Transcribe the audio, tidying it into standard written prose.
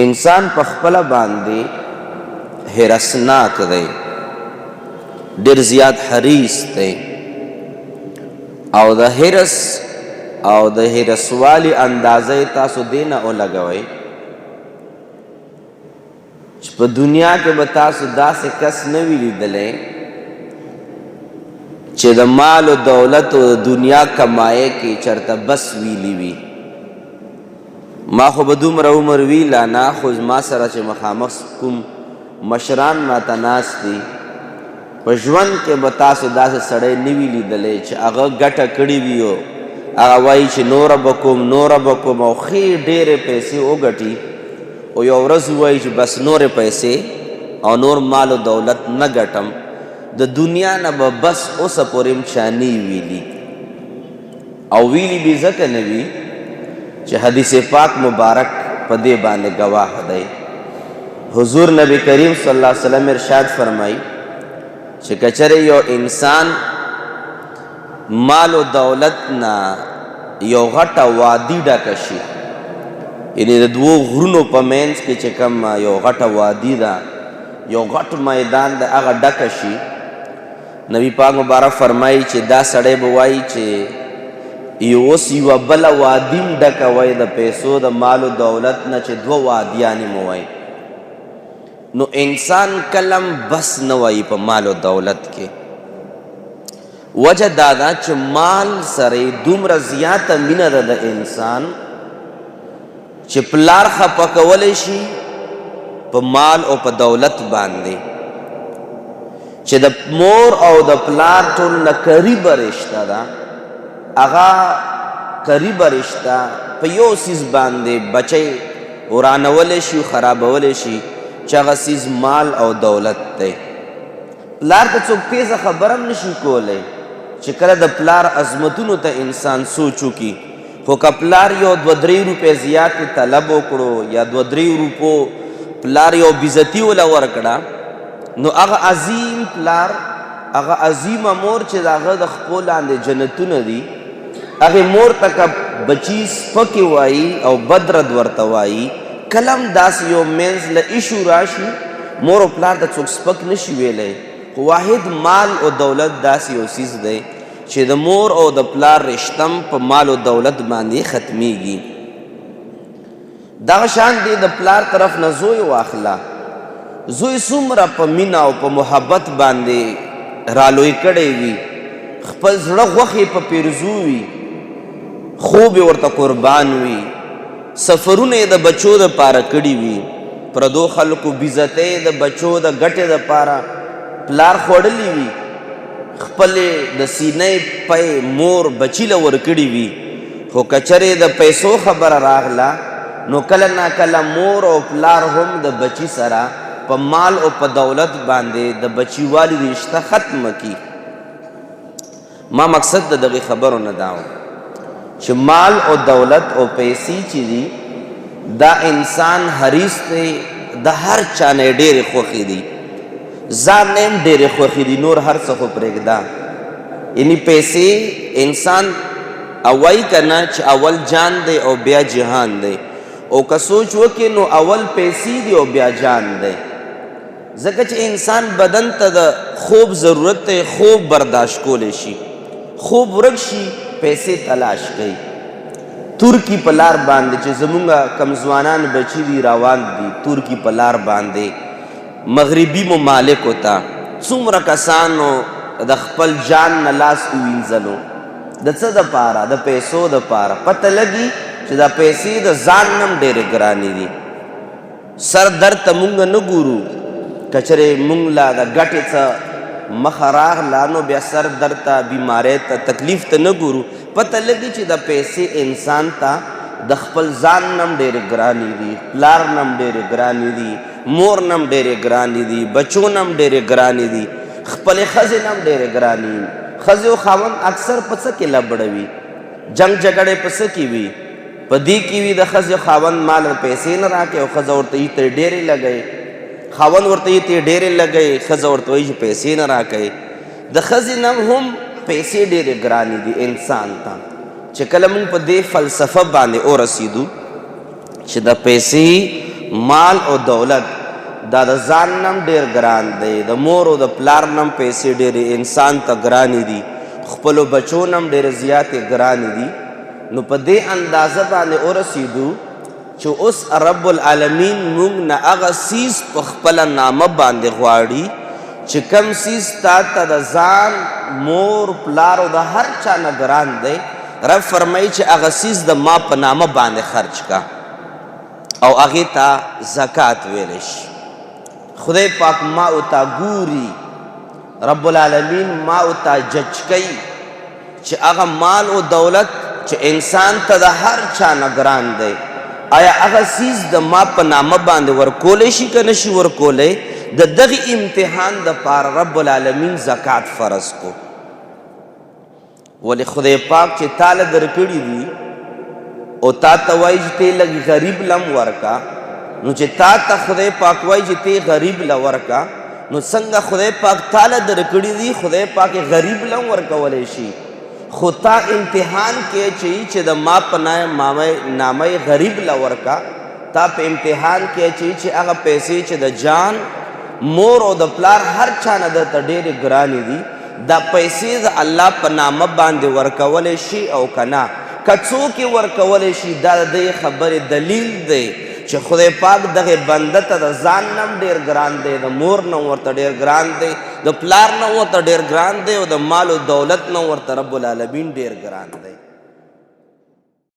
انسان په خپله باندې هرسناک دی، ډېر زیات حریص دی، او د هرس او د هرسوالي اندازه تاسو دې نه ولګوئ چې په دنیا کې به تاسو داسې کس نه وي لیدلی چې د مال و دولت و دنیا کمایې کې چرته بس ویلی وي. ما خو به دومره عمر ویلا نه، خو ما سره چې مخامخ کوم مشران راته ناست دي، په ژوند کې به تاسو داسې سړی نه وي لیدلی چې هغه ګټه کړې وي او هغه وایي چې نوره به کوم نوره به کوم او ښې ډېرې پیسې وګټي او یو ورځ ووایي چې بس نورې پیسې او نور مال و دولت نه ګټم، د دنیا نه به بس اوسه پورې م چا نه ویلي. او ویلي به ځکه نه وي چې حدیث پاک مبارک په دې باندې ګواه دی. حضور نبی کریم صلی الله علیه وسلم ارشاد فرمایي چې کچره یو انسان مال و دولت نه یو غټه وادي ډکه شي، یعنې د دوو غرونو په منځ کې چې کوم یو غټه وادي ده، یو غټ میدان ده، هغه ډکه شي، نبی پاک مبارک فرمایي چې دا سړی به وایي چې اوس یوه بله وادي م ډکه وای د پیسو د مال و دولت نه چې دوه وادیانې مو وای. نو انسان کلم بس نه وایي په مال و دولت کې. وجه دا ده چې مال سره دومره زیاته مینه ده د انسان چې پلار خفه کولی شي په مال او په دولت باندې، چې د مور او د پلار ټول نه قریبه رشته ده، هغه قریبه رشته په یو څیز باندې بچی ورانولی شي خرابولی شي چې هغه څیز مال او دولت دی. پلار ته څوک تیزه خبره هم نشي کولی چې کله د پلار عظمتونو ته انسان سوچ وکړي، خو که پلار یو 2-3 روپۍ زیاتې طلب وکړو یا 2-3 روپو پلار یو بېزتي وله ورکړه، نو هغه عظیم پلار، هغه عظیمه مور چې د هغه د خپو لاندې جنتونه دي، هغې مور ته که بچي سپکې وایي او بد رد ورته وایي، کله هم داسې یو منځ له ایشو راشي مور او پلار ته څوک سپک نشي ویلی. خو واحد مال او دولت داسې یو څیز دی چې د مور او د پلار رشتم په مال او دولت باندې ختمیږي. دغه شان دی د پلار طرف نه زوی واخله، زوی څومره په مینه او په محبت باندې رالوی کړی وي، خپل زړه غوښې په پیرزو وي، خوب یې ورته قربان وي، سفرونه یې د بچو دپاره کړي وي، پردو خلکو بېزتۍ د بچو د ګټې دپاره پلار خوړلی وي، خپلې د سینې پی مور بچي له ورکړي وي. خو که چرې د پیسو خبره راغله نو کله ناکله مور او پلار هم د بچي سره په مال او په دولت باندې د بچیوالي رشته ختمه کی. ما مقصد د دغې خبرو نه دا و چې مال او دولت او پیسې چې دي دا انسان حریص دی، د هر چا نه یې ډېرې خوښې دي، ځان نه هم ډېرې خوښې دي، نور هر څه خو پرېږده. یعنې پیسې انسان وایي که نه چې اول جان دی او بیا جهان دی، او که سوچ وکړې نو اول پیسې دي او بیا جان دی، ځکه چې انسان بدن ته د خوب ضرورت دی، خوب برداشت کولی شي، خوب ورک شي پیسې تلاش کوي. ترکی په لار باندې چې زمونږ کم ځوانان بچي دي روان دي ترکی په لار باندې مغربي ممالکو ته، څومره کسانو د خپل جان نه لاس ووینځلو، د څه دپاره؟ د پیسو دپاره. پته لګي چې دا پیسې د ځان نه هم ډېرې ګرانې دي. سر درد ته مونږ نه ګورو، که چېرې مونږ له د ګټې څه مخه راغله نو بیا سر درد ته، بیمارۍ ته، تکلیف ته نه ګورو. پته لګي چې د پیسې انسان ته د خپل ځان نه هم ډېرې ګرانې دي، پلار نه هم ډېرې ګرانې دي، مور نه هم ډېرې ګرانې دي، بچو نه هم ډېرې ګرانې دي، خپلې ښځې نه هم ډېرې ګرانې دي. ښځې او خاوند اکثر په څه کې لبړوي؟ جنګ جګړې په څه کې وي؟ په دې کې وي د ښځې خاوند مال پیسې نه راکوي او ښځه ورته یې ترې ډېرې لګوي، خاوند ورته یې ترې ډېرې لګوي، ښځه ورته وایي چې پیسې نه راکوي. د ښځې نه هم پیسې ډېرې ګرانې دي انسان ته. چې کله موږ په دې فلسفه باندې ورسېدو چې د پیسې مال او دولت دا د ځان نم ډېر ګران دی، د مور او د پلار نم پیسې ډېرې انسان ته ګرانې دي، خپلو بچو نم ډېرې زیاتې ګرانې دي. نو په دې اندازه باندې ورسېدو چې اوس رب العالمین موږ نه هغه سیز په خپله نامه باندې غواړي چې کم سیز تا ته د ځان مور پلار او د هر چا نه ګران دی، رب فرمایي چې هغه سیز د ما په نامه باندې خرچ کا او هغې ته زکات ویلی شي. خدای پاک ما او تا ګوري، رب العالمین ما او تا جج کوي چې هغه مال او دولت چې انسان ته د هر چا نه ګران دی، آیا هغه سیز د ما په نامه باندې ورکولی شي که نشي ورکولی؟ د دغې امتحان دپاره رب العالمین زکات فرض کو. ولې خدای پاک چې تا له درکړي دي او تا ته وایي چې ته لږ غریب لم ورکا، نو چې تا ته خدای پاک وایي چې ته غریب له ورکا، نو څنګه خدای پاک تا له درکړي دي خدای پاک غریب لم ورکولی شي، خو تا امتحان کې چې د ما په نامه غریب له ورکا، تا په امتحان کې چې هغه پیسې چې د جان مور او د پلار هر چا نه درته ډېرې ګرانې دي، دا پیسې د الله په نامه باندې ورکولی شي او که نه؟ که څوک یې ورکولی شي دا د دې خبرې دلیل دی چې خدای پاک دغه بنده ته د ځان نم ډېر ګران دی، د مور نه ورته ډېر ګران دی، د پلار نه ورته ډېر ګران دی، او د مال او دولت نه ورته رب العالمین ډېر ګران دی.